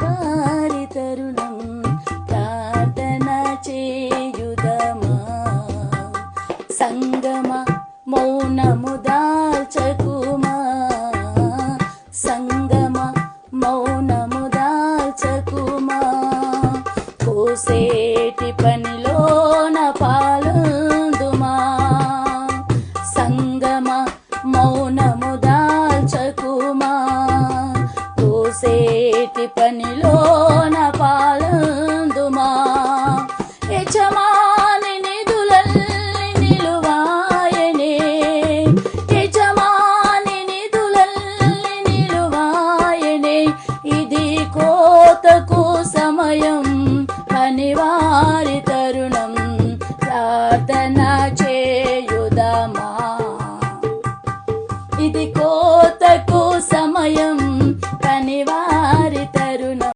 వారి తరుణం ప్రార్థన చేయుదమా. సంగమ మౌనము దాల్చకుమా, సంగమ మౌనము దాల్చకుమా. కోసేటి పనిలోన పాలుందుమా, సంగమ మౌనము దాల్చకుమా. కోసేటి పనిలోన పాలుందుమా. యజమాని నిధులల్లి నిలువాయనే, యజమాని నిధులల్లి నిలువాయనే. ఇది కోతకు సమయం అని వారి